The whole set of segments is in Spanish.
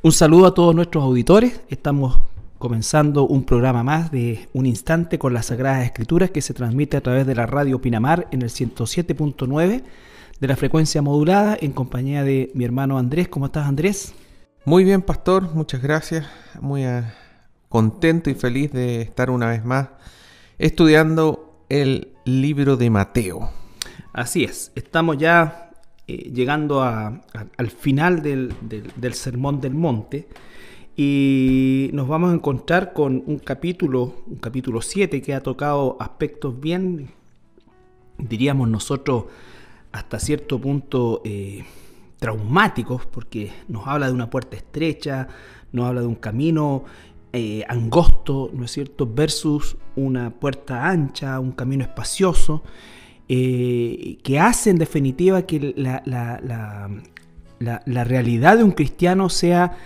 Un saludo a todos nuestros auditores. Estamos comenzando un programa más de Un Instante con las Sagradas Escrituras que se transmite a través de la radio Pinamar en el 107.9 de la frecuencia modulada en compañía de mi hermano Andrés. ¿Cómo estás, Andrés? Muy bien, pastor. Muchas gracias. Muy contento y feliz de estar una vez más estudiando el libro de Mateo. Así es. Estamos ya llegando al final del Sermón del Monte y nos vamos a encontrar con un capítulo 7 que ha tocado aspectos bien, diríamos nosotros, hasta cierto punto traumáticos, porque nos habla de una puerta estrecha, nos habla de un camino angosto, ¿no es cierto?, versus una puerta ancha, un camino espacioso, que hace en definitiva que la realidad de un cristiano sea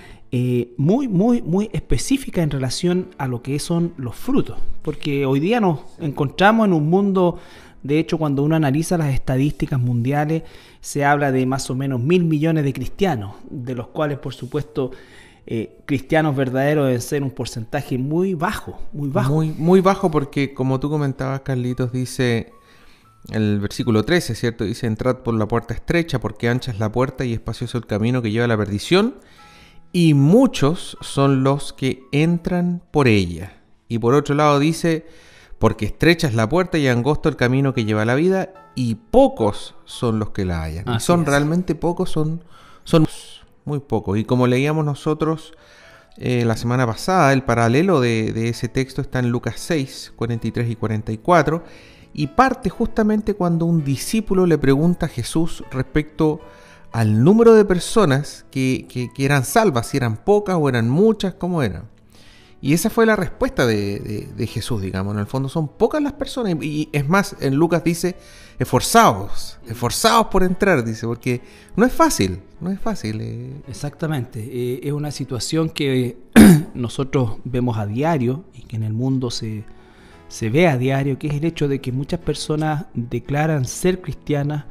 muy específica en relación a lo que son los frutos, porque hoy día nos encontramos en un mundo, de hecho cuando uno analiza las estadísticas mundiales se habla de más o menos 1.000 millones de cristianos, de los cuales por supuesto cristianos verdaderos deben ser un porcentaje muy bajo. Muy bajo, porque como tú comentabas, Carlitos, dice el versículo 13, ¿cierto? Dice: entrad por la puerta estrecha, porque ancha es la puerta y espacioso el camino que lleva a la perdición, y muchos son los que entran por ella. Y por otro lado dice: porque estrecha es la puerta y angosto el camino que lleva a la vida, y pocos son los que la hallan. Y son realmente pocos, son muy pocos. Y como leíamos nosotros la semana pasada, el paralelo de ese texto está en Lucas 6, 43 y 44, y parte justamente cuando un discípulo le pregunta a Jesús respecto al número de personas que eran salvas, si eran pocas o eran muchas, ¿cómo eran? Y esa fue la respuesta de Jesús, digamos. En el fondo son pocas las personas. Y es más, en Lucas dice: esforzaos por entrar, dice, porque no es fácil. Exactamente. Es una situación que nosotros vemos a diario y que en el mundo se ve a diario, que es el hecho de que muchas personas declaran ser cristianas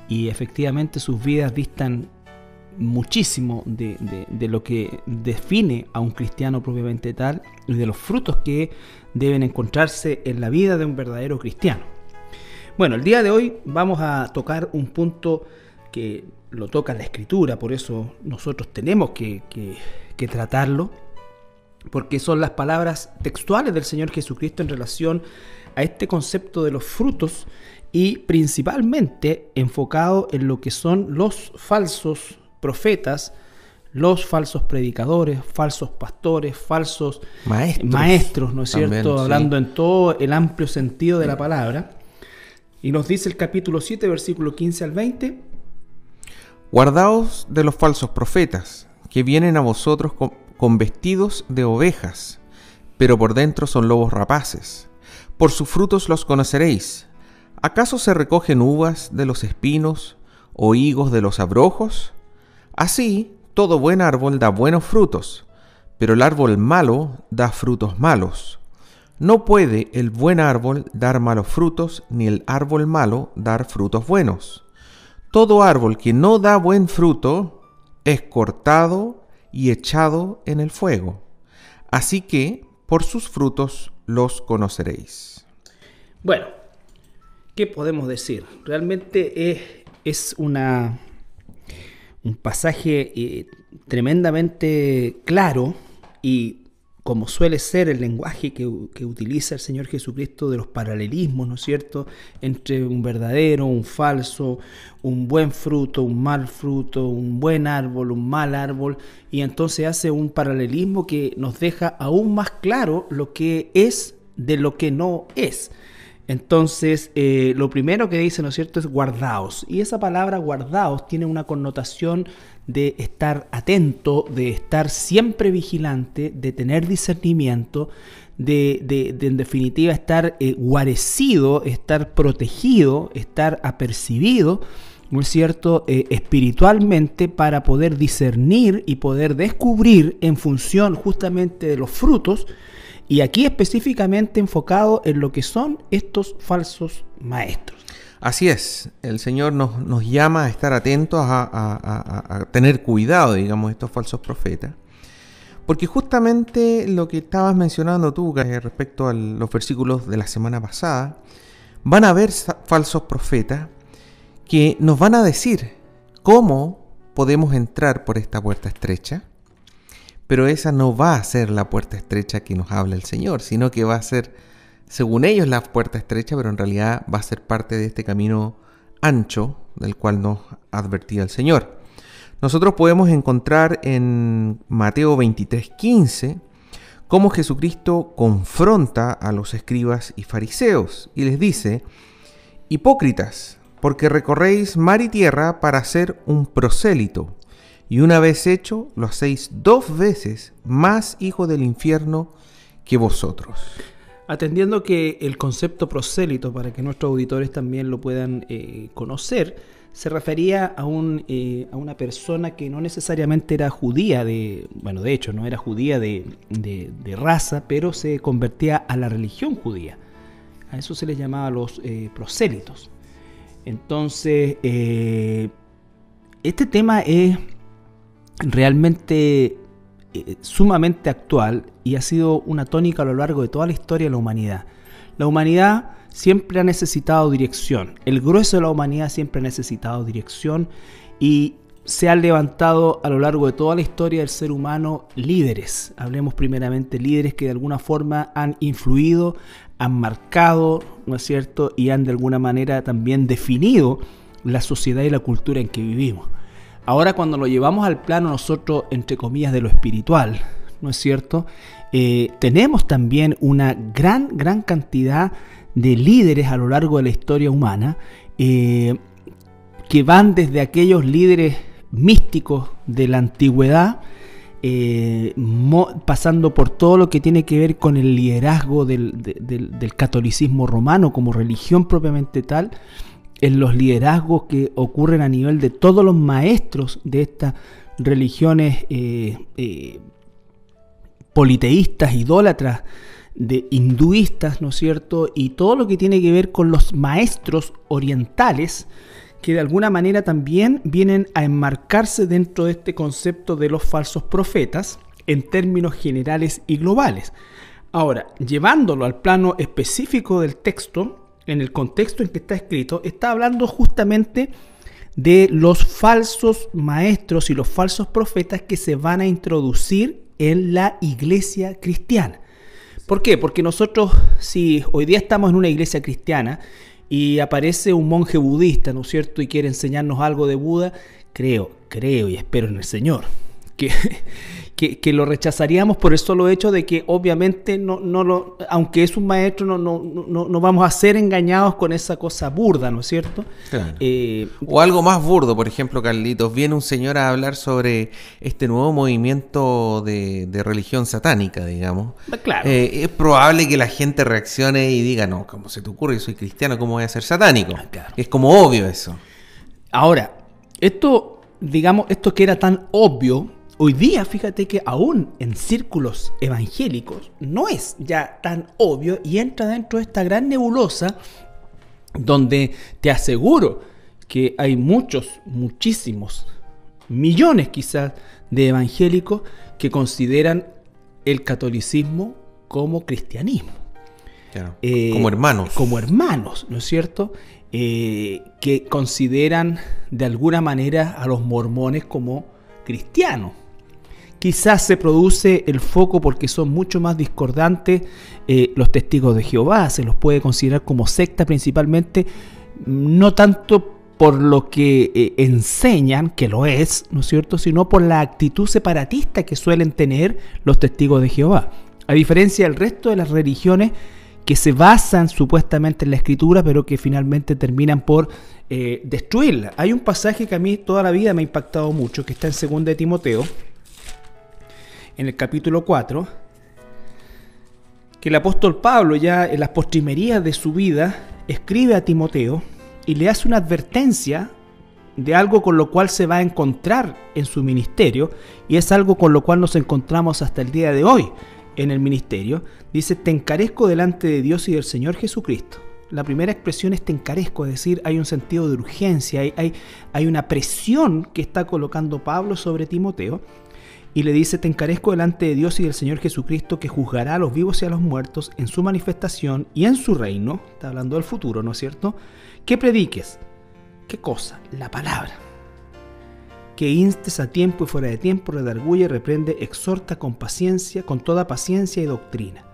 y efectivamente sus vidas distan muchísimo de lo que define a un cristiano propiamente tal y de los frutos que deben encontrarse en la vida de un verdadero cristiano. Bueno, el día de hoy vamos a tocar un punto que lo toca la Escritura, por eso nosotros tenemos que tratarlo, porque son las palabras textuales del Señor Jesucristo en relación a este concepto de los frutos y principalmente enfocado en lo que son los falsos profetas, los falsos predicadores, falsos pastores, falsos maestros, ¿no es cierto? También, hablando en todo el amplio sentido de la palabra. Y nos dice el capítulo 7, versículo 15 al 20. Guardaos de los falsos profetas, que vienen a vosotros con vestidos de ovejas, pero por dentro son lobos rapaces. Por sus frutos los conoceréis. ¿Acaso se recogen uvas de los espinos o higos de los abrojos? Así, todo buen árbol da buenos frutos, pero el árbol malo da frutos malos. No puede el buen árbol dar malos frutos, ni el árbol malo dar frutos buenos. Todo árbol que no da buen fruto es cortado y echado en el fuego. Así que por sus frutos los conoceréis. Bueno, ¿qué podemos decir? Realmente es un pasaje tremendamente claro, y como suele ser el lenguaje que utiliza el Señor Jesucristo de los paralelismos, ¿no es cierto?, entre un verdadero, un falso, un buen fruto, un mal fruto, un buen árbol, un mal árbol, y entonces hace un paralelismo que nos deja aún más claro lo que es de lo que no es. Entonces, lo primero que dice, ¿no es cierto?, es guardaos. Y esa palabra guardaos tiene una connotación de estar atento, de estar siempre vigilante, de tener discernimiento, de en definitiva estar guarecido, estar protegido, estar apercibido, ¿no es cierto?, espiritualmente, para poder discernir y poder descubrir en función justamente de los frutos. Y aquí específicamente enfocado en lo que son estos falsos maestros. Así es, el Señor nos llama a estar atentos, a tener cuidado, digamos, de estos falsos profetas. Porque justamente lo que estabas mencionando tú respecto a los versículos de la semana pasada, van a haber falsos profetas que nos van a decir cómo podemos entrar por esta puerta estrecha, pero esa no va a ser la puerta estrecha que nos habla el Señor, sino que va a ser, según ellos, la puerta estrecha, pero en realidad va a ser parte de este camino ancho del cual nos advertía el Señor. Nosotros podemos encontrar en Mateo 23:15 cómo Jesucristo confronta a los escribas y fariseos y les dice: hipócritas, porque recorréis mar y tierra para hacer un prosélito, y una vez hecho, lo hacéis 2 veces más hijo del infierno que vosotros. Atendiendo que el concepto prosélito, para que nuestros auditores también lo puedan conocer, se refería a una persona que no necesariamente era judía, de hecho no era judía de raza, pero se convertía a la religión judía. A eso se les llamaba los prosélitos. Entonces, este tema es realmente sumamente actual y ha sido una tónica a lo largo de toda la historia de la humanidad. La humanidad siempre ha necesitado dirección. El grueso de la humanidad siempre ha necesitado dirección y se han levantado a lo largo de toda la historia del ser humano líderes. Hablemos primeramente líderes que de alguna forma han influido, han marcado, ¿no es cierto? Y han de alguna manera también definido la sociedad y la cultura en que vivimos. Ahora, cuando lo llevamos al plano nosotros, entre comillas, de lo espiritual, ¿no es cierto? Tenemos también una gran cantidad de líderes a lo largo de la historia humana que van desde aquellos líderes místicos de la antigüedad, pasando por todo lo que tiene que ver con el liderazgo del catolicismo romano como religión propiamente tal, en los liderazgos que ocurren a nivel de todos los maestros de estas religiones politeístas, idólatras, de hinduistas, ¿no es cierto? Y todo lo que tiene que ver con los maestros orientales, que de alguna manera también vienen a enmarcarse dentro de este concepto de los falsos profetas en términos generales y globales. Ahora, llevándolo al plano específico del texto, en el contexto en que está escrito, está hablando justamente de los falsos maestros y los falsos profetas que se van a introducir en la iglesia cristiana. ¿Por qué? Porque nosotros, si hoy día estamos en una iglesia cristiana y aparece un monje budista, ¿no es cierto?, y quiere enseñarnos algo de Buda, creo y espero en el Señor que lo rechazaríamos por el solo hecho de que obviamente aunque es un maestro, no vamos a ser engañados con esa cosa burda, ¿no es cierto? Claro. O algo más burdo, por ejemplo, Carlitos, viene un señor a hablar sobre este nuevo movimiento de religión satánica, digamos. Claro. Es probable que la gente reaccione y diga: no, ¿cómo se te ocurre? Yo soy cristiano, ¿cómo voy a ser satánico? Claro. Es como obvio eso. Ahora, esto que era tan obvio, hoy día, fíjate que aún en círculos evangélicos no es ya tan obvio y entra dentro de esta gran nebulosa donde te aseguro que hay muchísimos, millones quizás de evangélicos que consideran el catolicismo como cristianismo. Claro, como hermanos. Como hermanos, ¿no es cierto? Que consideran de alguna manera a los mormones como cristianos. Quizás se produce el foco porque son mucho más discordantes los testigos de Jehová, se los puede considerar como secta principalmente, no tanto por lo que enseñan, que lo es, ¿no es cierto?, sino por la actitud separatista que suelen tener los testigos de Jehová. A diferencia del resto de las religiones que se basan supuestamente en la escritura, pero que finalmente terminan por destruirla. Hay un pasaje que a mí toda la vida me ha impactado mucho, que está en 2 de Timoteo, en el capítulo 4, que el apóstol Pablo ya en las postrimerías de su vida escribe a Timoteo y le hace una advertencia de algo con lo cual se va a encontrar en su ministerio, y es algo con lo cual nos encontramos hasta el día de hoy en el ministerio. Dice: te encarezco delante de Dios y del Señor Jesucristo. La primera expresión es te encarezco, es decir, hay un sentido de urgencia, hay una presión que está colocando Pablo sobre Timoteo. y le dice: te encarezco delante de Dios y del Señor Jesucristo, que juzgará a los vivos y a los muertos en su manifestación y en su reino. Está hablando del futuro, ¿no es cierto? Que prediques. ¿Qué cosa? La palabra. Que instes a tiempo y fuera de tiempo, redarguye, reprende, exhorta con paciencia, con toda paciencia y doctrina.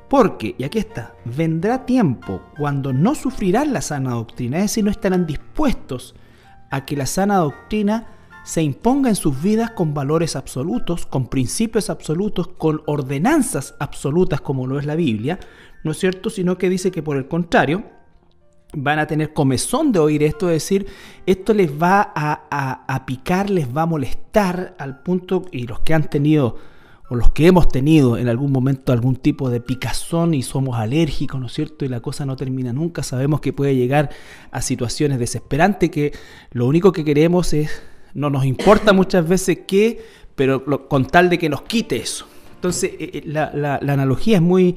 Porque, y aquí está, vendrá tiempo cuando no sufrirán la sana doctrina, es decir, no estarán dispuestos a que la sana doctrina se imponga en sus vidas con valores absolutos, con principios absolutos, con ordenanzas absolutas como lo es la Biblia, ¿no es cierto? Sino que dice que por el contrario, van a tener comezón de oír esto, es decir, esto les va a picar, les va a molestar al punto, y los que han tenido o los que hemos tenido en algún momento algún tipo de picazón y somos alérgicos, ¿no es cierto? Y la cosa no termina nunca, sabemos que puede llegar a situaciones desesperantes que lo único que queremos es, no nos importa muchas veces qué, pero con tal de que nos quite eso. Entonces la analogía es muy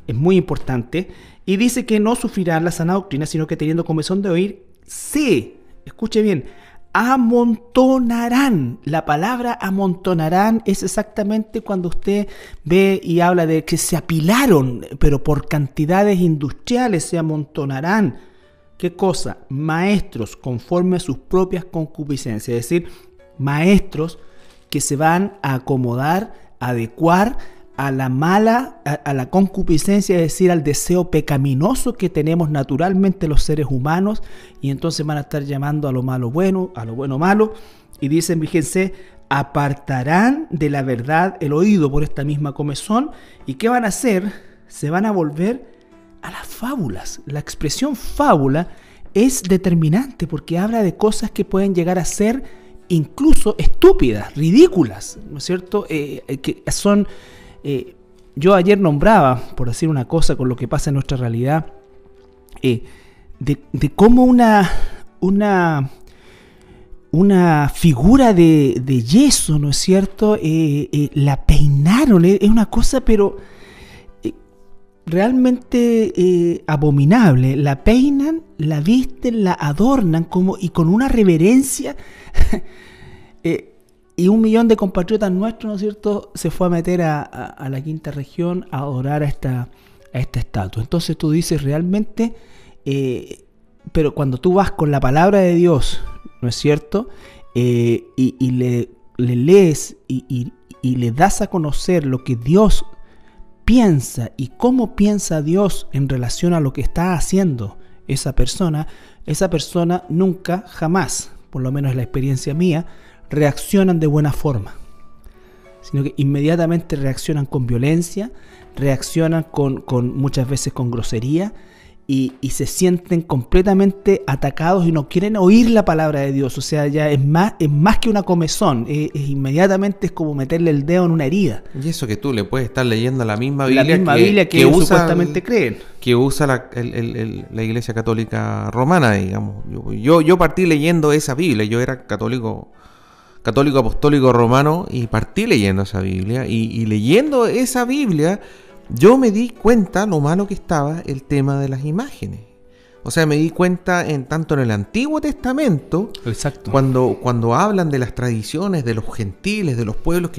importante. Y dice que no sufrirán la sana doctrina, sino que teniendo comezón de oír, escuche bien, amontonarán. La palabra amontonarán es exactamente cuando usted ve y habla de que se apilaron, pero por cantidades industriales se amontonarán. ¿Qué cosa? Maestros conforme a sus propias concupiscencias, es decir, maestros que se van a acomodar, a adecuar a la concupiscencia, es decir, al deseo pecaminoso que tenemos naturalmente los seres humanos, y entonces van a estar llamando a lo malo bueno, a lo bueno malo, y dicen, fíjense, apartarán de la verdad el oído por esta misma comezón. ¿Y qué van a hacer? Se van a volver a las fábulas. La expresión fábula es determinante porque habla de cosas que pueden llegar a ser incluso estúpidas, ridículas, ¿no es cierto? Que son... yo ayer nombraba, por decir una cosa con lo que pasa en nuestra realidad, de cómo una figura de yeso, ¿no es cierto? La peinaron, es una cosa pero realmente abominable. La peinan, la visten, la adornan y con una reverencia. Y 1 millón de compatriotas nuestros, ¿no es cierto?, se fue a meter a la quinta región a adorar a esta estatua. Entonces tú dices realmente, pero cuando tú vas con la palabra de Dios, ¿no es cierto?, y le lees y le das a conocer lo que Dios piensa y cómo piensa Dios en relación a lo que está haciendo esa persona nunca, jamás, por lo menos es la experiencia mía, reaccionan de buena forma, sino que inmediatamente reaccionan con violencia, reaccionan con muchas veces con grosería y se sienten completamente atacados y no quieren oír la palabra de Dios. O sea, ya es más que una comezón, inmediatamente es como meterle el dedo en una herida. Y eso que tú le puedes estar leyendo la misma Biblia, que ellos supuestamente creen. Que usa la Iglesia Católica Romana, digamos. Yo partí leyendo esa Biblia, yo era católico apostólico romano y partí leyendo esa Biblia y leyendo esa Biblia yo me di cuenta lo malo que estaba el tema de las imágenes. O sea, me di cuenta tanto en el Antiguo Testamento, exacto, cuando hablan de las tradiciones de los gentiles, de los pueblos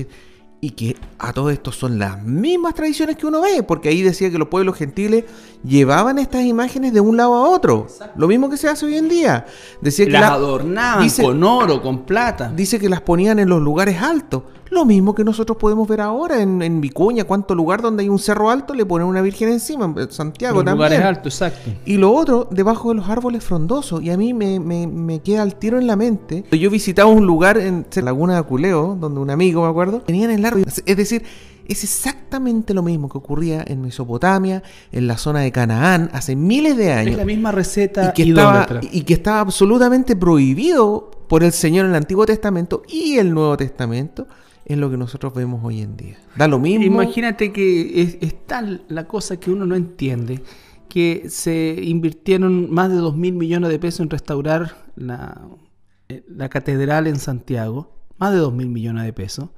y que a todo esto son las mismas tradiciones que uno ve, porque ahí decía que los pueblos gentiles llevaban estas imágenes de un lado a otro. Exacto. Lo mismo que se hace hoy en día. Decía que las adornaban con oro, con plata. Dice que las ponían en los lugares altos. Lo mismo que nosotros podemos ver ahora en Vicuña, cuánto lugar donde hay un cerro alto le ponen una virgen encima, en Santiago los también. Lugares altos, exacto. Y lo otro, debajo de los árboles frondosos. Y a mí me queda al tiro en la mente. Yo visitaba un lugar en Laguna de Aculeo, donde un amigo, me acuerdo, tenían el árbol. Es decir, es exactamente lo mismo que ocurría en Mesopotamia, en la zona de Canaán, hace miles de años. Es la misma receta y que estaba absolutamente prohibido por el Señor en el Antiguo Testamento y el Nuevo Testamento. Es lo que nosotros vemos hoy en día. Da lo mismo. Imagínate que es tal la cosa que uno no entiende, que se invirtieron más de 2.000 millones de pesos en restaurar la catedral en Santiago, más de 2.000 millones de pesos,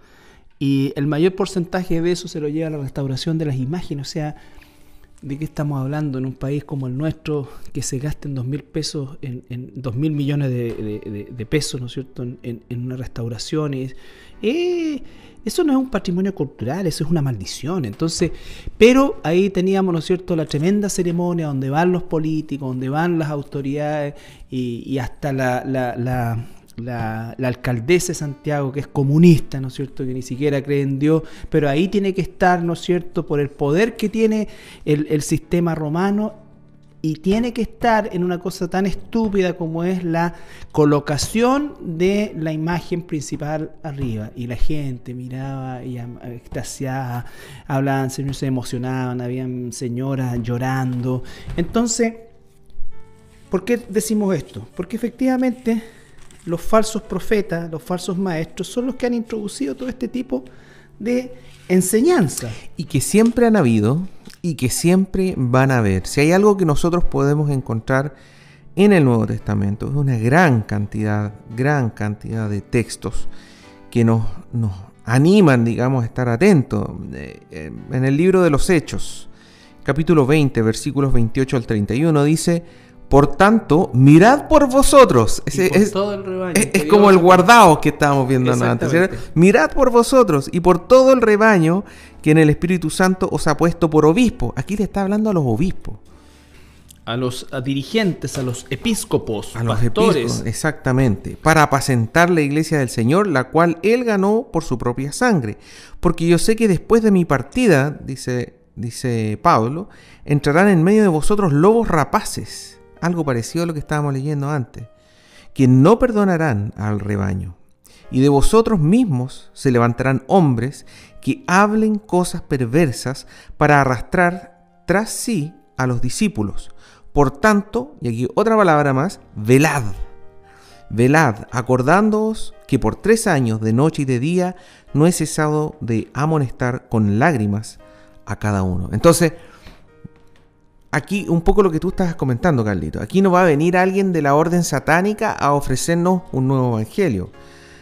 y el mayor porcentaje de eso se lo lleva a la restauración de las imágenes. O sea, ¿De qué estamos hablando en un país como el nuestro, que se gasten 2.000 pesos, en 2.000 millones de pesos, ¿no es cierto?, en una restauración? Eso no es un patrimonio cultural, eso es una maldición. Entonces, pero ahí teníamos, ¿no es cierto?, la tremenda ceremonia donde van los políticos, donde van las autoridades y hasta la alcaldesa de Santiago, que es comunista, ¿no es cierto?, que ni siquiera cree en Dios, pero ahí tiene que estar, ¿no es cierto?, por el poder que tiene el sistema romano, y tiene que estar en una cosa tan estúpida como es la colocación de la imagen principal arriba. Y la gente miraba y extasiada, hablaban, señores, se emocionaban, habían señoras llorando. Entonces, ¿por qué decimos esto? Porque efectivamente los falsos profetas, los falsos maestros, son los que han introducido todo este tipo de enseñanza. Y que siempre han habido y que siempre van a haber. Si hay algo que nosotros podemos encontrar en el Nuevo Testamento, es una gran cantidad de textos que nos animan, digamos, a estar atentos. En el libro de los Hechos, capítulo 20, versículos 28 al 31, dice: por tanto, mirad por vosotros. Todo el rebaño. Es como el guardado que estábamos viendo antes, ¿cierto? Mirad por vosotros y por todo el rebaño que en el Espíritu Santo os ha puesto por obispo. Aquí le está hablando a los obispos. A los dirigentes, a los episcopos, a los pastores. Episcopos, exactamente. Para apacentar la iglesia del Señor, la cual Él ganó por su propia sangre. Porque yo sé que después de mi partida, dice Pablo, entrarán en medio de vosotros lobos rapaces. Algo parecido a lo que estábamos leyendo antes, que no perdonarán al rebaño. Y de vosotros mismos se levantarán hombres que hablen cosas perversas para arrastrar tras sí a los discípulos. Por tanto, y aquí otra palabra más, velad. Velad, acordándoos que por 3 años de noche y de día no he cesado de amonestar con lágrimas a cada uno. Entonces, aquí un poco lo que tú estás comentando, Carlito. Aquí no va a venir alguien de la orden satánica a ofrecernos un nuevo evangelio.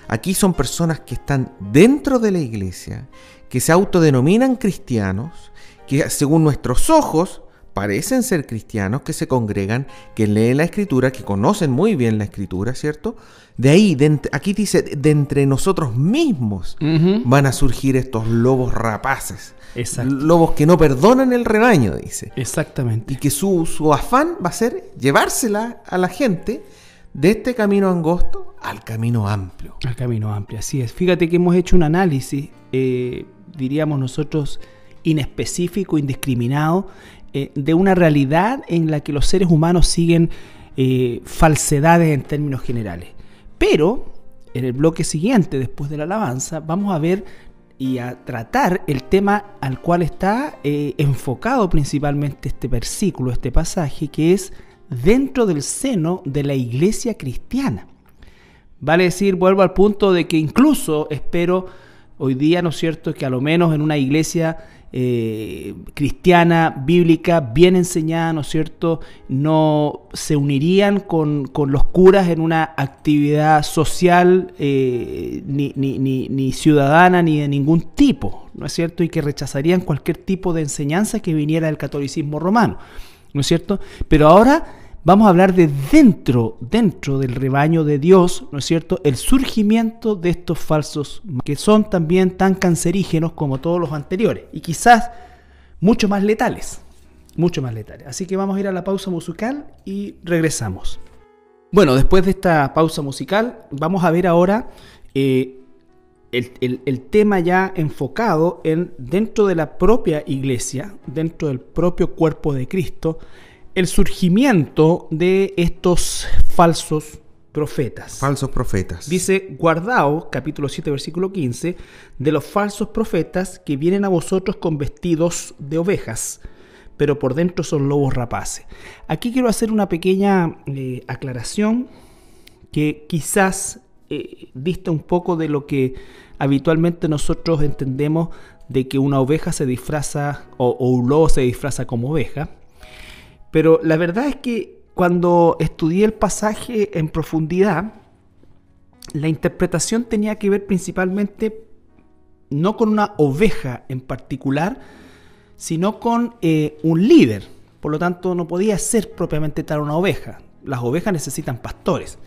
Aquí son personas que están dentro de la iglesia, que se autodenominan cristianos, que según nuestros ojos parecen ser cristianos, que se congregan, que leen la Escritura, que conocen muy bien la Escritura, ¿cierto? De ahí, aquí dice, de entre nosotros mismos van a surgir estos lobos rapaces. Exacto. Lobos que no perdonan el rebaño, dice. Exactamente. Y que su afán va a ser llevársela a la gente de este camino angosto al camino amplio. Al camino amplio, así es. Fíjate que hemos hecho un análisis, diríamos nosotros, inespecífico, indiscriminado, de una realidad en la que los seres humanos siguen falsedades en términos generales. Pero en el bloque siguiente, después de la alabanza, vamos a ver y a tratar el tema al cual está enfocado principalmente este versículo, este pasaje, que es dentro del seno de la iglesia cristiana. Vale decir, vuelvo al punto de que incluso espero hoy día, ¿no es cierto?, que a lo menos en una iglesia cristiana, bíblica, bien enseñada, ¿no es cierto?, no se unirían con los curas en una actividad social ni ciudadana ni de ningún tipo, ¿no es cierto?, y que rechazarían cualquier tipo de enseñanza que viniera del catolicismo romano, ¿no es cierto? Pero ahora vamos a hablar de dentro del rebaño de Dios, ¿no es cierto?, el surgimiento de estos falsos, que son también tan cancerígenos como todos los anteriores, y quizás mucho más letales. Así que vamos a ir a la pausa musical y regresamos. Bueno, después de esta pausa musical, vamos a ver ahora el tema ya enfocado dentro de la propia iglesia, dentro del propio cuerpo de Cristo, el surgimiento de estos falsos profetas. Falsos profetas. Dice, guardaos, capítulo 7, versículo 15, de los falsos profetas que vienen a vosotros con vestidos de ovejas, pero por dentro son lobos rapaces. Aquí quiero hacer una pequeña aclaración que quizás dista un poco de lo que habitualmente nosotros entendemos de que una oveja se disfraza o un lobo se disfraza como oveja. Pero la verdad es que cuando estudié el pasaje en profundidad, la interpretación tenía que ver principalmente no con una oveja en particular, sino con un líder. Por lo tanto, no podía ser propiamente tal una oveja. Las ovejas necesitan pastores.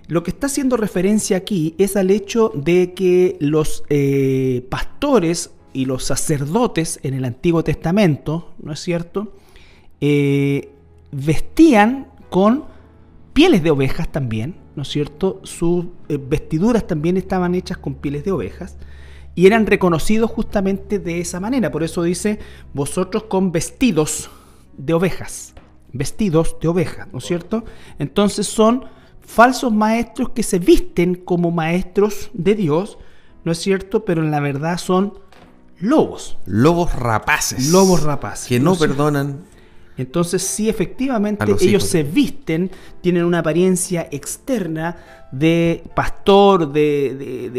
Lo que está haciendo referencia aquí es al hecho de que los pastores y los sacerdotes en el Antiguo Testamento, ¿no es cierto?, vestían con pieles de ovejas también, ¿no es cierto? Sus vestiduras también estaban hechas con pieles de ovejas y eran reconocidos justamente de esa manera. Por eso dice, vosotros con vestidos de ovejas, ¿no es cierto? Entonces son falsos maestros que se visten como maestros de Dios, ¿no es cierto? Pero en la verdad son lobos. Lobos rapaces. Lobos rapaces. Que no perdonan. Entonces sí, efectivamente, ellos se visten, tienen una apariencia externa de pastor, de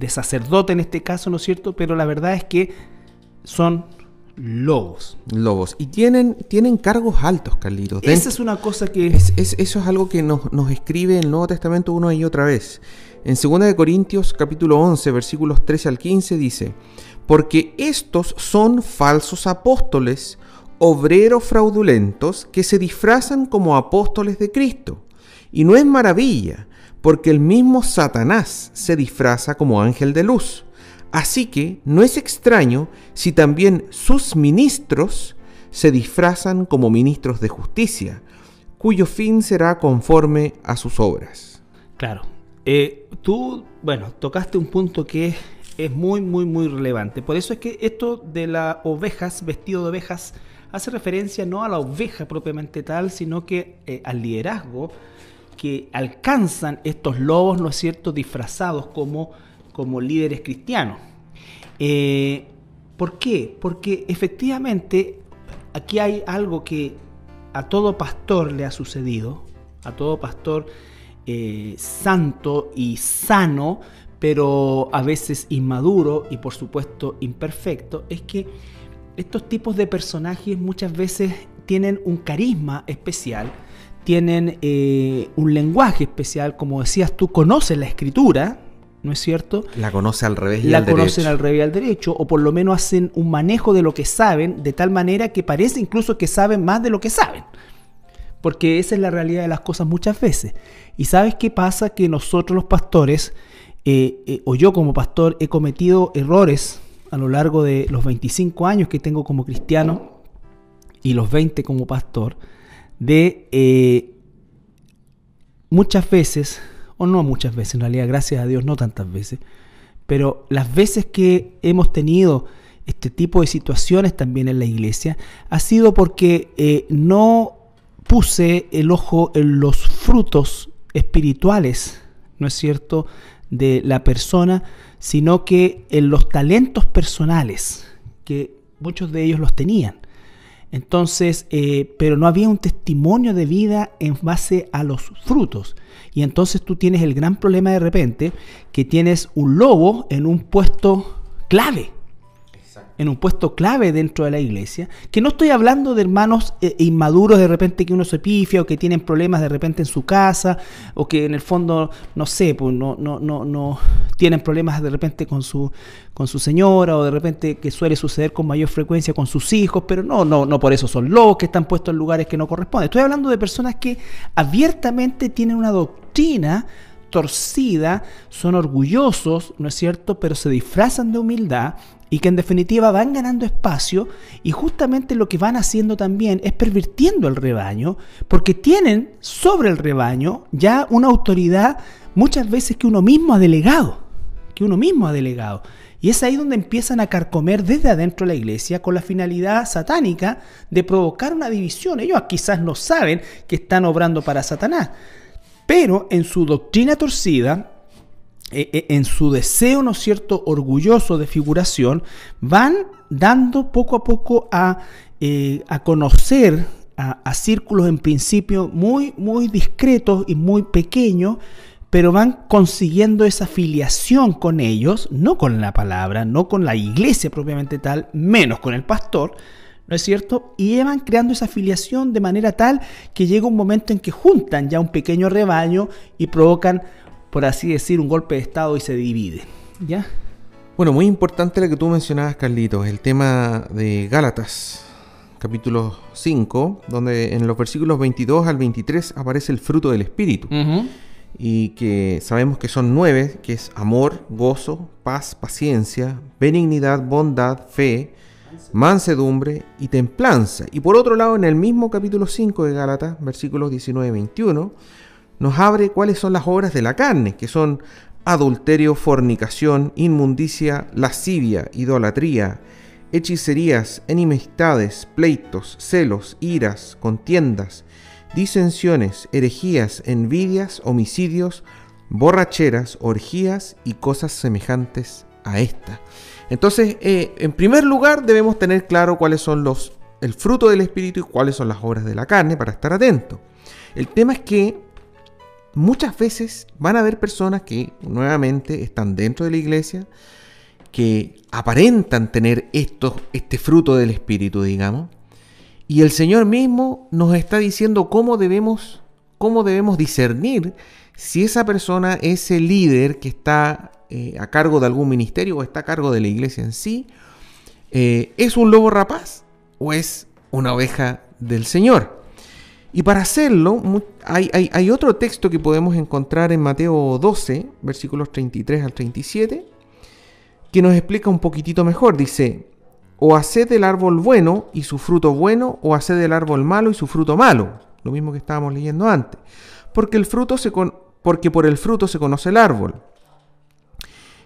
sacerdote en este caso, ¿no es cierto? Pero la verdad es que son lobos. Lobos. Y tienen cargos altos, Carlitos. Esa es una cosa que... Eso es algo que nos escribe el Nuevo Testamento una y otra vez. En 2 Corintios capítulo 11, versículos 13 al 15 dice: porque estos son falsos apóstoles, obreros fraudulentos, que se disfrazan como apóstoles de Cristo. Y no es maravilla, porque el mismo Satanás se disfraza como ángel de luz. Así que no es extraño si también sus ministros se disfrazan como ministros de justicia, cuyo fin será conforme a sus obras. Claro. Tú, tocaste un punto que es muy, muy, muy relevante. Por eso es que esto de las ovejas, vestido de ovejas, hace referencia no a la oveja propiamente tal, sino que al liderazgo que alcanzan estos lobos, ¿no es cierto?, disfrazados como líderes cristianos. ¿Por qué? Porque efectivamente aquí hay algo que a todo pastor le ha sucedido, a todo pastor santo y sano, pero a veces inmaduro y por supuesto imperfecto, es que estos tipos de personajes muchas veces tienen un carisma especial, tienen un lenguaje especial, como decías tú, conocen la escritura, ¿no es cierto? La conoce al revés y al derecho. La conocen al revés y al derecho, o por lo menos hacen un manejo de lo que saben, de tal manera que parece incluso que saben más de lo que saben. Porque esa es la realidad de las cosas muchas veces. ¿Y sabes qué pasa? Que nosotros los pastores, o yo como pastor, he cometido errores a lo largo de los 25 años que tengo como cristiano y los 20 como pastor, de muchas veces, o no muchas veces, en realidad, gracias a Dios, no tantas veces, pero las veces que hemos tenido este tipo de situaciones también en la iglesia, ha sido porque no puse el ojo en los frutos espirituales, ¿no es cierto?, de la persona, sino que en los talentos personales, que muchos de ellos los tenían. Entonces, pero no había un testimonio de vida en base a los frutos. Y entonces tú tienes el gran problema de repente, que tienes un lobo en un puesto clave. En un puesto clave dentro de la iglesia, que no estoy hablando de hermanos inmaduros de repente que uno se pifia o que tienen problemas de repente en su casa o que en el fondo, no sé, pues no tienen problemas de repente con su señora o de repente que suele suceder con mayor frecuencia con sus hijos, pero no por eso son lobos que están puestos en lugares que no corresponden. Estoy hablando de personas que abiertamente tienen una doctrina torcida, son orgullosos, ¿no es cierto?, pero se disfrazan de humildad y que en definitiva van ganando espacio, y justamente lo que van haciendo también es pervirtiendo el rebaño, porque tienen sobre el rebaño ya una autoridad muchas veces que uno mismo ha delegado, y es ahí donde empiezan a carcomer desde adentro de la iglesia con la finalidad satánica de provocar una división. Ellos quizás no saben que están obrando para Satanás, pero en su doctrina torcida, en su deseo, ¿no es cierto?, orgulloso de figuración, van dando poco a poco a conocer a círculos en principio muy, muy discretos y muy pequeños, pero van consiguiendo esa filiación con ellos, no con la palabra, no con la iglesia propiamente tal, menos con el pastor, ¿no es cierto? Y van creando esa filiación de manera tal que llega un momento en que juntan ya un pequeño rebaño y provocan, por así decir, un golpe de estado y se dividen, ¿ya? Bueno, muy importante lo que tú mencionabas, Carlitos, el tema de Gálatas, capítulo 5, donde en los versículos 22 al 23 aparece el fruto del Espíritu. Y que sabemos que son 9, que es amor, gozo, paz, paciencia, benignidad, bondad, fe, mansedumbre y templanza. Y por otro lado, en el mismo capítulo 5 de Gálatas, versículos 19 y 21, nos abre cuáles son las obras de la carne, que son adulterio, fornicación, inmundicia, lascivia, idolatría, hechicerías, enemistades, pleitos, celos, iras, contiendas, disensiones, herejías, envidias, homicidios, borracheras, orgías y cosas semejantes a esta. Entonces, en primer lugar, debemos tener claro cuáles son el fruto del Espíritu y cuáles son las obras de la carne para estar atentos. El tema es que muchas veces van a haber personas que nuevamente están dentro de la iglesia, que aparentan tener este fruto del Espíritu, digamos, y el Señor mismo nos está diciendo cómo debemos discernir si esa persona es el líder que está a cargo de algún ministerio o está a cargo de la iglesia en sí, ¿es un lobo rapaz o es una oveja del Señor? Y para hacerlo, hay otro texto que podemos encontrar en Mateo 12, versículos 33 al 37, que nos explica un poquitito mejor. Dice: o haced del árbol bueno y su fruto bueno, o haced del árbol malo y su fruto malo. Lo mismo que estábamos leyendo antes. Porque por el fruto se conoce el árbol.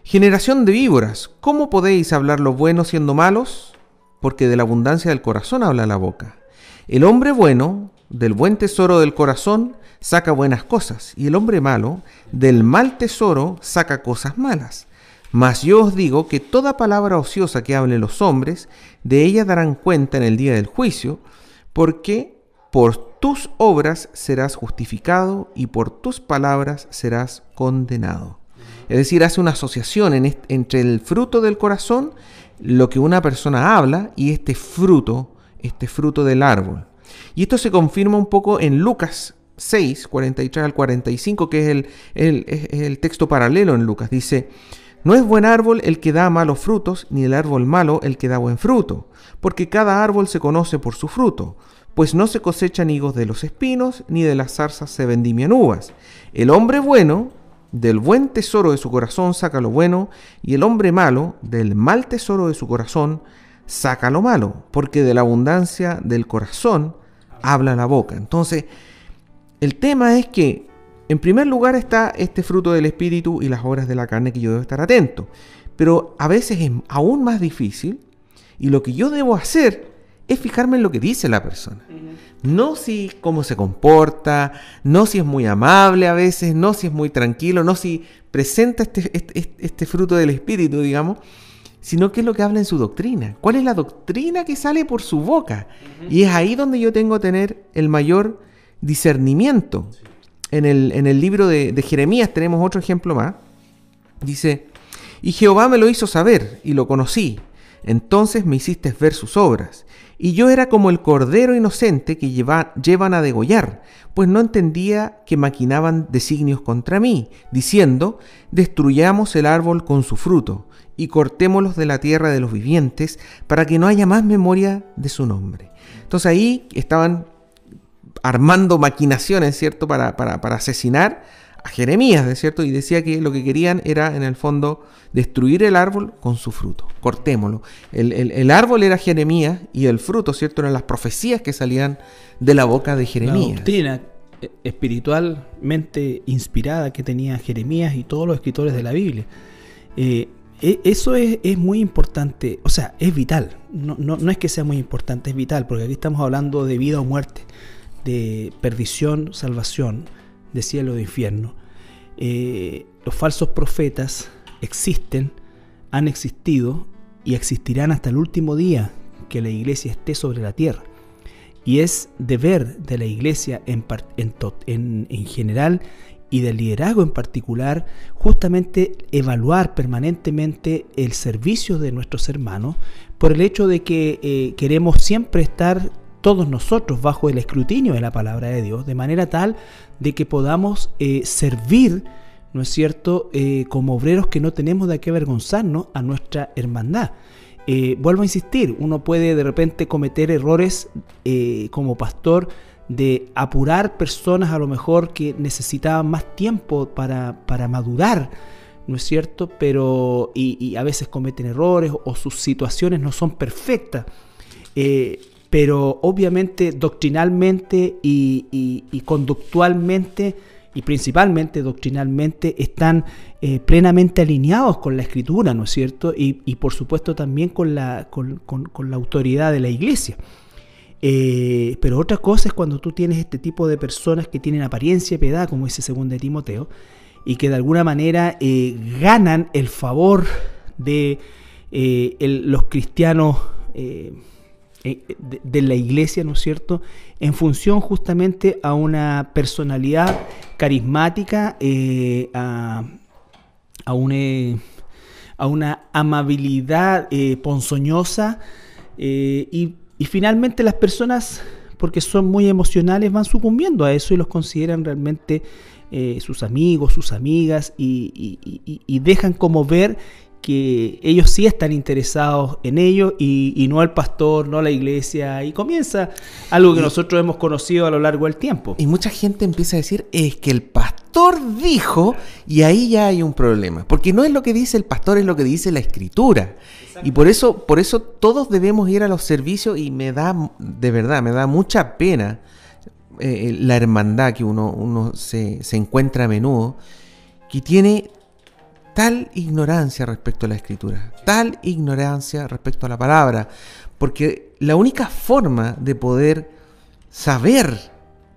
Generación de víboras, ¿cómo podéis hablar lo bueno siendo malos? Porque de la abundancia del corazón habla la boca. El hombre bueno, del buen tesoro del corazón, saca buenas cosas, y el hombre malo, del mal tesoro, saca cosas malas. Mas yo os digo que toda palabra ociosa que hablen los hombres, de ella darán cuenta en el día del juicio, porque por tus obras serás justificado y por tus palabras serás condenado. Es decir, hace una asociación entre el fruto del corazón, lo que una persona habla, y este fruto del árbol. Y esto se confirma un poco en Lucas 6, 43 al 45, que es el texto paralelo en Lucas. Dice: no es buen árbol el que da malos frutos, ni el árbol malo el que da buen fruto, porque cada árbol se conoce por su fruto, pues no se cosechan higos de los espinos, ni de las zarzas se vendimian uvas. El hombre bueno, del buen tesoro de su corazón saca lo bueno, y el hombre malo, del mal tesoro de su corazón, saca lo malo, porque de la abundancia del corazón habla la boca. Entonces, el tema es que en primer lugar está este fruto del Espíritu y las obras de la carne que yo debo estar atento. Pero a veces es aún más difícil, y lo que yo debo hacer es fijarme en lo que dice la persona. No si cómo se comporta, no si es muy amable a veces, no si es muy tranquilo, no si presenta este fruto del Espíritu, digamos, sino qué es lo que habla en su doctrina. ¿Cuál es la doctrina que sale por su boca? Y es ahí donde yo tengo que tener el mayor discernimiento. En el libro de Jeremías tenemos otro ejemplo más. Dice: y Jehová me lo hizo saber, y lo conocí. Entonces me hiciste ver sus obras. Y yo era como el cordero inocente que llevan a degollar, pues no entendía que maquinaban designios contra mí, diciendo: destruyamos el árbol con su fruto, y cortémoslos de la tierra de los vivientes, para que no haya más memoria de su nombre. Entonces ahí estaban armando maquinaciones, ¿cierto?, para asesinar a Jeremías, ¿de cierto? Y decía que lo que querían era, en el fondo, destruir el árbol con su fruto. Cortémoslo. El árbol era Jeremías, y el fruto, ¿cierto?, eran las profecías que salían de la boca de Jeremías. La doctrina espiritualmente inspirada que tenía Jeremías y todos los escritores de la Biblia. Eso es muy importante, o sea, es vital. No es que sea muy importante, es vital, porque aquí estamos hablando de vida o muerte, de perdición, salvación, de cielo o de infierno. Los falsos profetas existen, han existido y existirán hasta el último día que la iglesia esté sobre la tierra. Y es deber de la iglesia en general y del liderazgo en particular, justamente evaluar permanentemente el servicio de nuestros hermanos, por el hecho de que queremos siempre estar todos nosotros bajo el escrutinio de la palabra de Dios, de manera tal de que podamos servir ¿no es cierto?, como obreros que no tenemos de qué avergonzarnos a nuestra hermandad. Vuelvo a insistir, uno puede de repente cometer errores como pastor de apurar personas a lo mejor que necesitaban más tiempo para madurar, ¿no es cierto? Pero y a veces cometen errores o sus situaciones no son perfectas. Pero obviamente doctrinalmente y conductualmente y principalmente doctrinalmente están plenamente alineados con la Escritura, ¿no es cierto? Y por supuesto también con la autoridad de la Iglesia. Pero otra cosa es cuando tú tienes este tipo de personas que tienen apariencia y piedad, como dice 2 de Timoteo, y que de alguna manera ganan el favor de los cristianos de la iglesia, ¿no es cierto?, en función justamente a una personalidad carismática, a una amabilidad ponzoñosa, y finalmente las personas, porque son muy emocionales, van sucumbiendo a eso y los consideran realmente sus amigos, sus amigas, y dejan como ver que ellos sí están interesados en ello y no al pastor, no a la iglesia, y comienza algo que nosotros hemos conocido a lo largo del tiempo. Y mucha gente empieza a decir, es que el pastor dijo, y ahí ya hay un problema, porque no es lo que dice el pastor, es lo que dice la Escritura. Y por eso todos debemos ir a los servicios, y de verdad, me da mucha pena la hermandad que uno se encuentra a menudo, que tiene tal ignorancia respecto a la Escritura, tal ignorancia respecto a la palabra, porque la única forma de poder saber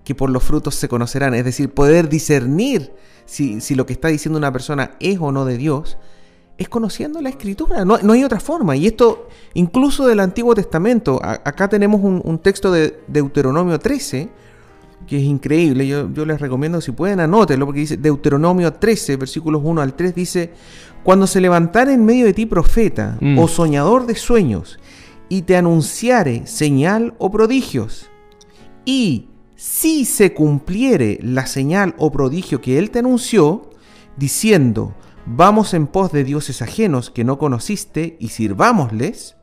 que por los frutos se conocerán, es decir, poder discernir si lo que está diciendo una persona es o no de Dios, es conociendo la Escritura. No hay otra forma. Y esto incluso del Antiguo Testamento. Acá tenemos un texto de Deuteronomio 13, que es increíble. Yo les recomiendo, si pueden, anótenlo, porque dice Deuteronomio 13, versículos 1 al 3, dice: cuando se levantare en medio de ti profeta o soñador de sueños, y te anunciare señal o prodigios, y si se cumpliere la señal o prodigio que él te anunció, diciendo: vamos en pos de dioses ajenos que no conociste y sirvámosles,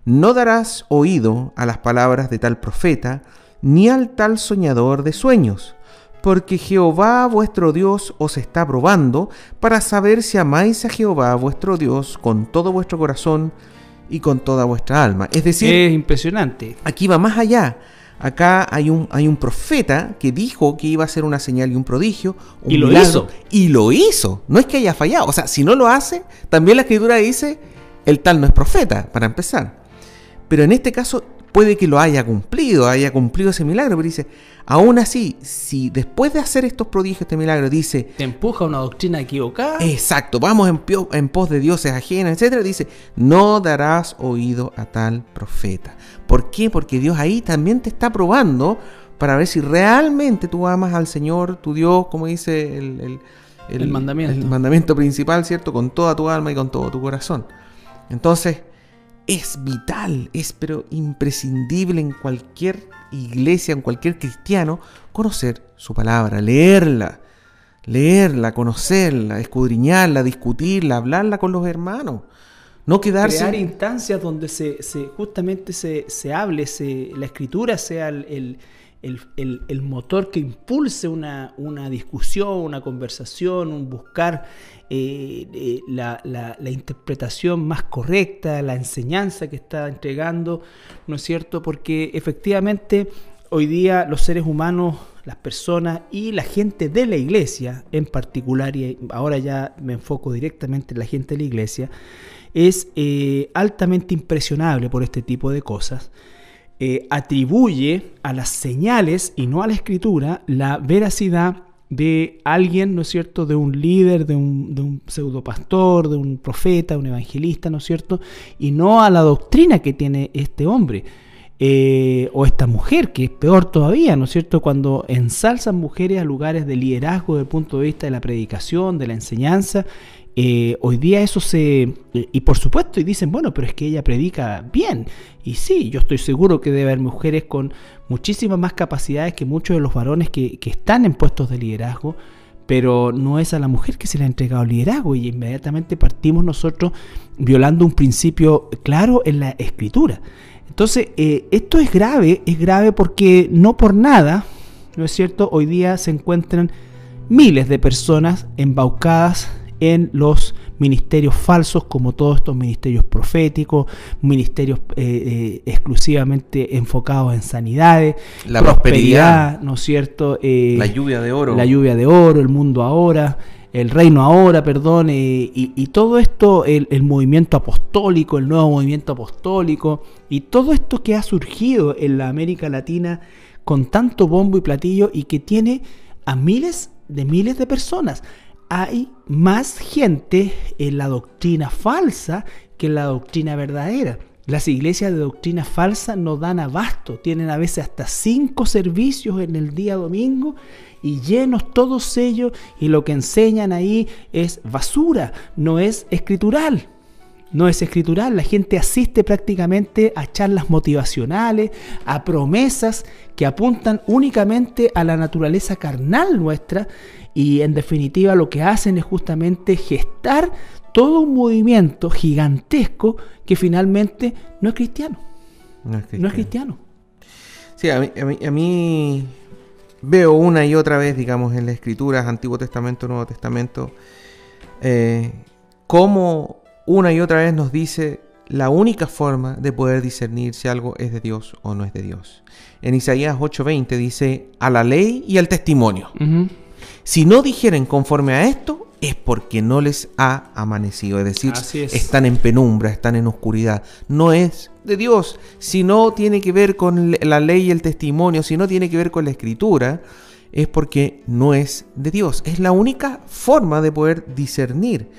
no darás oído a las palabras de tal profeta, ni al tal soñador de sueños, porque Jehová vuestro Dios os está probando para saber si amáis a Jehová vuestro Dios con todo vuestro corazón y con toda vuestra alma. Es decir, es impresionante. Aquí va más allá. Acá hay un profeta que dijo que iba a hacer una señal y un prodigio, un milagro, y lo hizo. No es que haya fallado. O sea, si no lo hace, también la Escritura dice, el tal no es profeta, para empezar. Pero en este caso puede que lo haya cumplido ese milagro, pero dice, aún así, si después de hacer estos prodigios, este milagro, dice... te empuja a una doctrina equivocada. Exacto, vamos en pos de dioses ajenos, etcétera. Dice, no darás oído a tal profeta. ¿Por qué? Porque Dios ahí también te está probando para ver si realmente tú amas al Señor, tu Dios, como dice el mandamiento principal, ¿cierto? Con toda tu alma y con todo tu corazón. Entonces, es vital, pero imprescindible en cualquier iglesia, en cualquier cristiano, conocer su palabra, leerla, conocerla, escudriñarla, discutirla, hablarla con los hermanos. No quedarse... crear instancias donde justamente se hable, la Escritura sea el motor que impulse una discusión, una conversación, un buscar la interpretación más correcta, la enseñanza que está entregando, ¿no es cierto? Porque efectivamente hoy día los seres humanos, las personas y la gente de la iglesia en particular, y ahora ya me enfoco directamente en la gente de la iglesia, es altamente impresionable por este tipo de cosas. Atribuye a las señales y no a la Escritura la veracidad de alguien, ¿no es cierto?, de un líder, de un pseudopastor, de un profeta, un evangelista, ¿no es cierto?, y no a la doctrina que tiene este hombre o esta mujer, que es peor todavía, ¿no es cierto?, cuando ensalzan mujeres a lugares de liderazgo desde el punto de vista de la predicación, de la enseñanza. Hoy día eso y por supuesto, y dicen, bueno, pero es que ella predica bien. Y sí, yo estoy seguro que debe haber mujeres con muchísimas más capacidades que muchos de los varones que están en puestos de liderazgo, pero no es a la mujer que se le ha entregado el liderazgo, y inmediatamente partimos nosotros violando un principio claro en la Escritura. Entonces, esto es grave porque no por nada, ¿no es cierto?, hoy día se encuentran miles de personas embaucadas en los ministerios falsos, como todos estos ministerios proféticos, ministerios exclusivamente enfocados en sanidades, la prosperidad, ¿no es cierto? La lluvia de oro. La lluvia de oro, el mundo ahora, el reino ahora, perdón, y todo esto, el movimiento apostólico, el nuevo movimiento apostólico, y todo esto que ha surgido en la América Latina con tanto bombo y platillo y que tiene a miles de personas. Hay más gente en la doctrina falsa que en la doctrina verdadera. Las iglesias de doctrina falsa no dan abasto, tienen a veces hasta 5 servicios en el día domingo y llenos todos ellos, y lo que enseñan ahí es basura, no es escritural. No es escritural, la gente asiste prácticamente a charlas motivacionales, a promesas que apuntan únicamente a la naturaleza carnal nuestra, y en definitiva lo que hacen es justamente gestar todo un movimiento gigantesco que finalmente no es cristiano. No es cristiano. Sí, a mí veo una y otra vez, digamos, en las Escrituras, Antiguo Testamento, Nuevo Testamento, cómo una y otra vez nos dice la única forma de poder discernir si algo es de Dios o no es de Dios. En Isaías 8:20 dice: a la ley y al testimonio. Uh-huh. Si no dijeren conforme a esto, es porque no les ha amanecido. Es decir, están en penumbra, están en oscuridad. No es de Dios. Si no tiene que ver con la ley y el testimonio, si no tiene que ver con la Escritura, es porque no es de Dios. Es la única forma de poder discernir.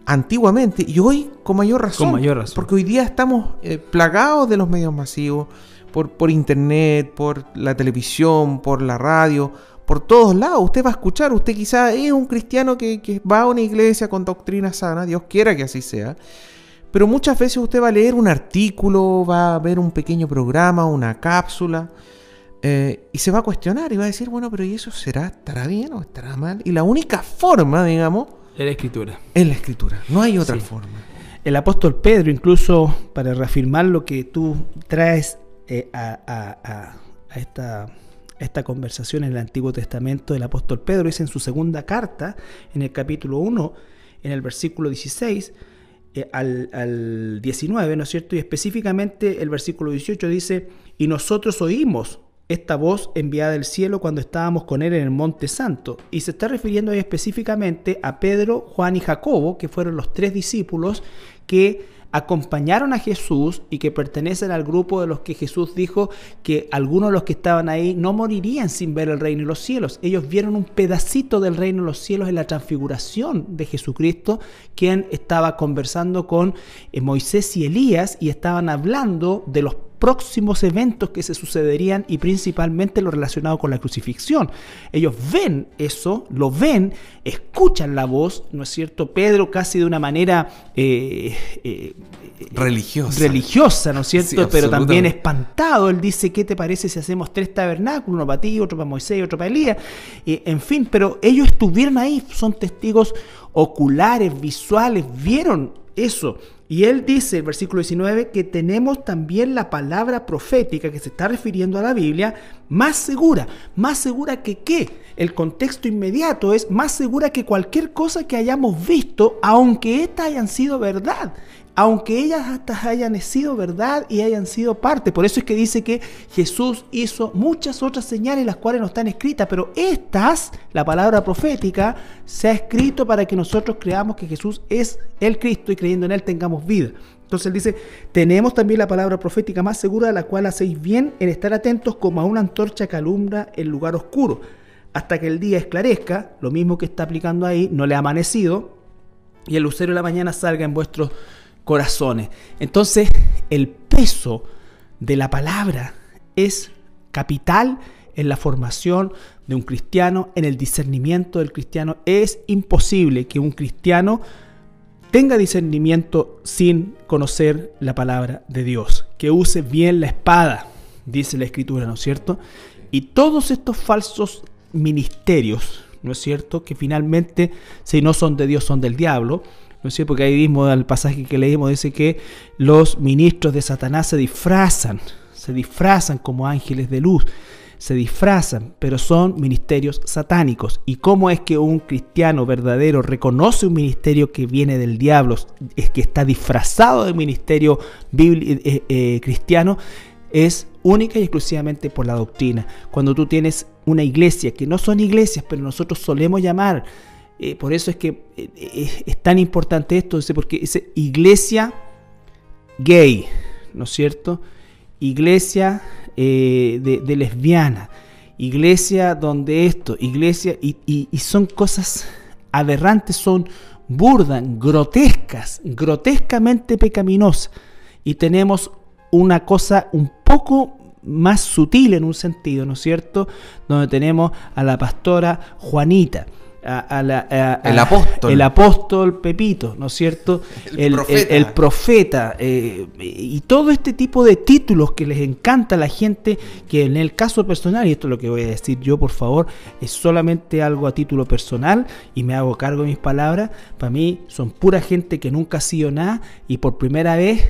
Antiguamente, y hoy con mayor razón. Porque hoy día estamos plagados de los medios masivos, por internet, por la televisión, por la radio, por todos lados. Usted va a escuchar, usted quizá es un cristiano que va a una iglesia con doctrina sana, Dios quiera que así sea, pero muchas veces usted va a leer un artículo, va a ver un pequeño programa, una cápsula, y se va a cuestionar y va a decir, bueno, pero ¿y eso estará bien o estará mal? Y la única forma, digamos, es la Escritura. Es la Escritura, no hay otra forma. El apóstol Pedro, incluso para reafirmar lo que tú traes a esta conversación en el Antiguo Testamento, el apóstol Pedro dice en su segunda carta, en el capítulo 1, en el versículo 16 al 19, ¿no es cierto? Y específicamente el versículo 18 dice: y nosotros oímos esta voz enviada del cielo cuando estábamos con él en el Monte Santo. Y se está refiriendo ahí específicamente a Pedro, Juan y Jacobo, que fueron los 3 discípulos que acompañaron a Jesús y que pertenecen al grupo de los que Jesús dijo que algunos de los que estaban ahí no morirían sin ver el reino de los cielos. Ellos vieron un pedacito del reino de los cielos en la transfiguración de Jesucristo, quien estaba conversando con Moisés y Elías, y estaban hablando de los próximos eventos que se sucederían, y principalmente lo relacionado con la crucifixión. Ellos ven eso, lo ven, escuchan la voz, ¿no es cierto? Pedro casi de una manera religiosa, ¿no es cierto? Sí, pero también espantado, él dice: ¿qué te parece si hacemos 3 tabernáculos? Uno para ti, otro para Moisés y otro para Elías. En fin, pero ellos estuvieron ahí, son testigos oculares, visuales, vieron eso. Y él dice, el versículo 19, que tenemos también la palabra profética, que se está refiriendo a la Biblia, más segura que ¿qué? El contexto inmediato es más segura que cualquier cosa que hayamos visto, aunque estas hayan sido verdad, aunque ellas hasta hayan sido verdad y hayan sido parte. Por eso es que dice que Jesús hizo muchas otras señales, las cuales no están escritas, pero estas, la palabra profética, se ha escrito para que nosotros creamos que Jesús es el Cristo y creyendo en él tengamos vida. Entonces él dice: tenemos también la palabra profética más segura, de la cual hacéis bien en estar atentos como a una antorcha que alumbra el lugar oscuro, hasta que el día esclarezca. Lo mismo que está aplicando ahí: no le ha amanecido, y el lucero de la mañana salga en vuestros corazones. Entonces, el peso de la palabra es capital en la formación de un cristiano, en el discernimiento del cristiano. Es imposible que un cristiano tenga discernimiento sin conocer la palabra de Dios, que use bien la espada, dice la Escritura, ¿no es cierto? Y todos estos falsos ministerios, ¿no es cierto? Que finalmente, si no son de Dios, son del diablo, ¿no es cierto? Porque ahí mismo el pasaje que leímos dice que los ministros de Satanás se disfrazan como ángeles de luz, se disfrazan, pero son ministerios satánicos. ¿Y cómo es que un cristiano verdadero reconoce un ministerio que viene del diablo, es que está disfrazado de ministerio cristiano? Es única y exclusivamente por la doctrina. Cuando tú tienes una iglesia, que no son iglesias, pero nosotros solemos llamar, por eso es que es tan importante esto, porque es iglesia gay, ¿no es cierto? Iglesia de lesbiana, iglesia donde esto, iglesia, y son cosas aberrantes, son burdas, grotescamente pecaminosas. Y tenemos una cosa un poco más sutil en un sentido, ¿no es cierto? Donde tenemos a la pastora Juanita, el apóstol Pepito, ¿no es cierto? El profeta, y todo este tipo de títulos que les encanta a la gente, que en el caso personal, y esto es lo que voy a decir yo, por favor, es solamente algo a título personal y me hago cargo de mis palabras. Para mí son pura gente que nunca ha sido nada y por primera vez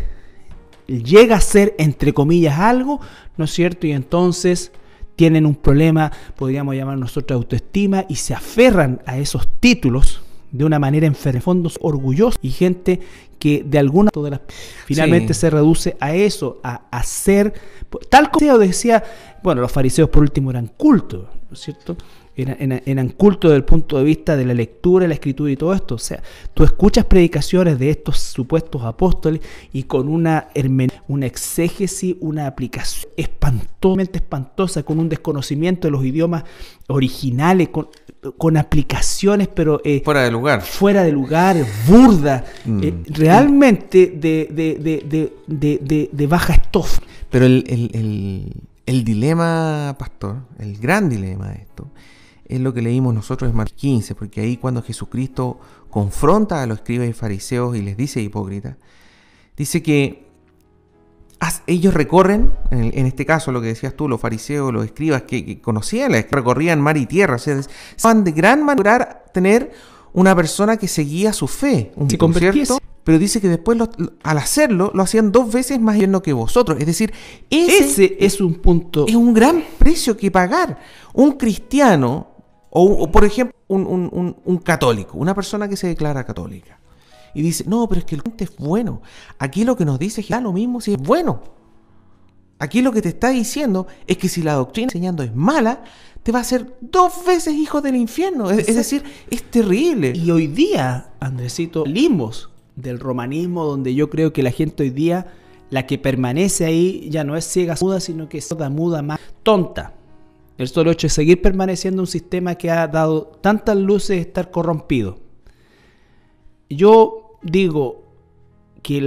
llega a ser, entre comillas, algo, ¿no es cierto? Y entonces tienen un problema, podríamos llamar nosotros autoestima, y se aferran a esos títulos de una manera en fondo orgullosa, y gente que de alguna manera finalmente se reduce a eso, a ser, tal como decía, bueno, los fariseos por último eran cultos, ¿no es cierto? Eran cultos desde el punto de vista de la lectura, la escritura y todo esto. O sea, tú escuchas predicaciones de estos supuestos apóstoles y con una exégesis, una aplicación espantosamente espantosa, con un desconocimiento de los idiomas originales, con aplicaciones, pero fuera de lugar, burda, realmente de baja estofa. Pero el dilema, pastor, el gran dilema de esto, es lo que leímos nosotros en Marcos 15, porque ahí cuando Jesucristo confronta a los escribas y fariseos y les dice hipócritas, dice que ellos recorren, en este caso lo que decías tú, los fariseos, los escribas que conocían, recorrían mar y tierra, o sea, estaban de gran manera tener una persona que seguía su fe, ¿cierto? Pero dice que después al hacerlo lo hacían 2 veces más lleno que vosotros. Es decir, ese es un punto, es un gran precio que pagar. Un cristiano o por ejemplo un católico, una persona que se declara católica y dice, no, pero es que el es bueno. Aquí lo que nos dice es que da lo mismo si es bueno. Aquí lo que te está diciendo es que si la doctrina enseñando es mala, te va a hacer 2 veces hijo del infierno. Es decir, es terrible. Y hoy día, Andresito, salimos del romanismo, donde yo creo que la gente hoy día, la que permanece ahí, ya no es ciega muda, sino que es sorda muda más tonta. El solo hecho de seguir permaneciendo un sistema que ha dado tantas luces de estar corrompido. Yo digo que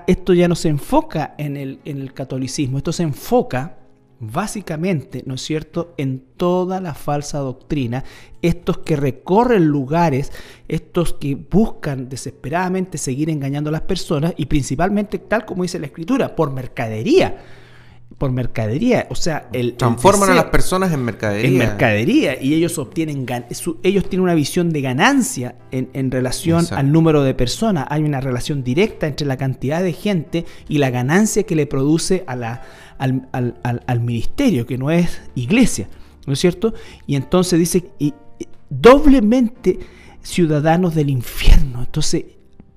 esto ya no se enfoca en el catolicismo, esto se enfoca básicamente, ¿no es cierto?, en toda la falsa doctrina, estos que recorren lugares, estos que buscan desesperadamente seguir engañando a las personas y principalmente, tal como dice la Escritura, por mercadería, o sea, transforman a las personas en mercadería. Y ellos ellos tienen una visión de ganancia en relación al número de personas. Hay una relación directa entre la cantidad de gente y la ganancia que le produce al ministerio, que no es iglesia, ¿no es cierto? Y entonces dice, doblemente ciudadanos del infierno. Entonces,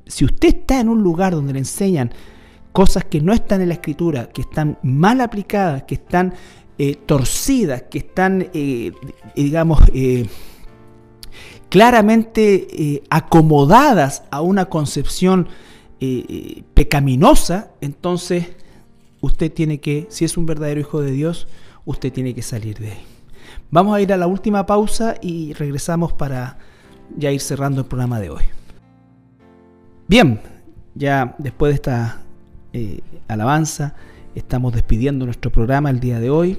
si usted está en un lugar donde le enseñan cosas que no están en la Escritura, que están mal aplicadas, que están torcidas, que están, claramente acomodadas a una concepción pecaminosa, entonces usted tiene que, si es un verdadero hijo de Dios, usted tiene que salir de ahí. Vamos a ir a la última pausa y regresamos para ya ir cerrando el programa de hoy. Bien, ya después de esta alabanza, estamos despidiendo nuestro programa el día de hoy.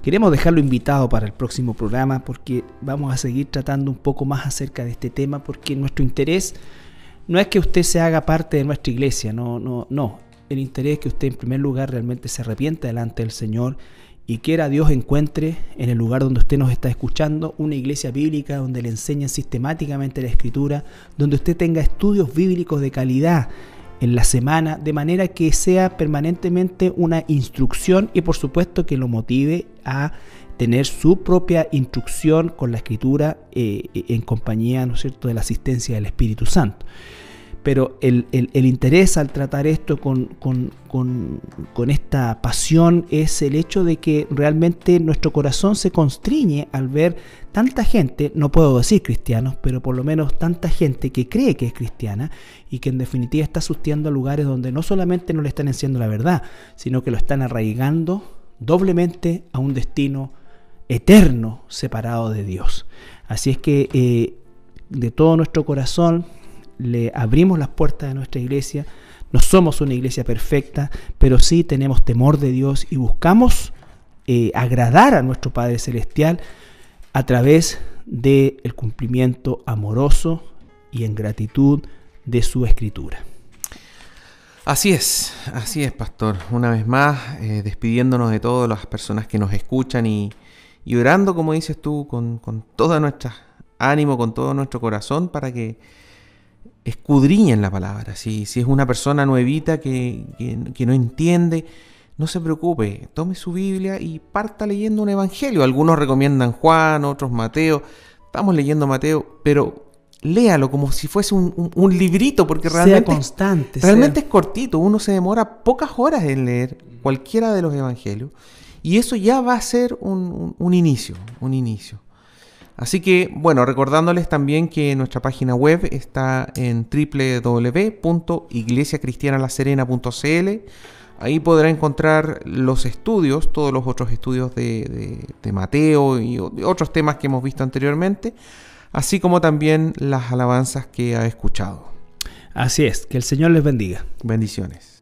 Queremos dejarlo invitado para el próximo programa porque vamos a seguir tratando un poco más acerca de este tema, porque nuestro interés no es que usted se haga parte de nuestra iglesia, no. El interés es que usted en primer lugar realmente se arrepienta delante del Señor y quiera Dios encuentre en el lugar donde usted nos está escuchando una iglesia bíblica donde le enseñen sistemáticamente la Escritura, donde usted tenga estudios bíblicos de calidad en la semana, de manera que sea permanentemente una instrucción y por supuesto que lo motive a tener su propia instrucción con la Escritura en compañía, ¿no es cierto?, de la asistencia del Espíritu Santo. Pero el interés al tratar esto con esta pasión es el hecho de que realmente nuestro corazón se constriñe al ver tanta gente, no puedo decir cristianos, pero por lo menos tanta gente que cree que es cristiana y que en definitiva está asistiendo a lugares donde no solamente no le están enseñando la verdad, sino que lo están arraigando doblemente a un destino eterno separado de Dios. Así es que de todo nuestro corazón le abrimos las puertas de nuestra iglesia. No somos una iglesia perfecta, pero sí tenemos temor de Dios y buscamos agradar a nuestro Padre Celestial a través del cumplimiento amoroso y en gratitud de su Escritura. Así es, pastor. Una vez más, despidiéndonos de todas las personas que nos escuchan y orando, como dices tú, con todo nuestro ánimo, con todo nuestro corazón, para que escudriñen la palabra. Si es una persona nuevita que no entiende, no se preocupe, tome su Biblia y parta leyendo un evangelio. Algunos recomiendan Juan, otros Mateo. Estamos leyendo Mateo, pero léalo como si fuese un librito, porque realmente, sea constante, realmente es cortito. Uno se demora pocas horas en leer cualquiera de los evangelios y eso ya va a ser un inicio. Así que, bueno, recordándoles también que nuestra página web está en www.iglesiacristianalaserena.cl. Ahí podrá encontrar los estudios, todos los otros estudios de Mateo y otros temas que hemos visto anteriormente, así como también las alabanzas que ha escuchado. Así es, que el Señor les bendiga. Bendiciones.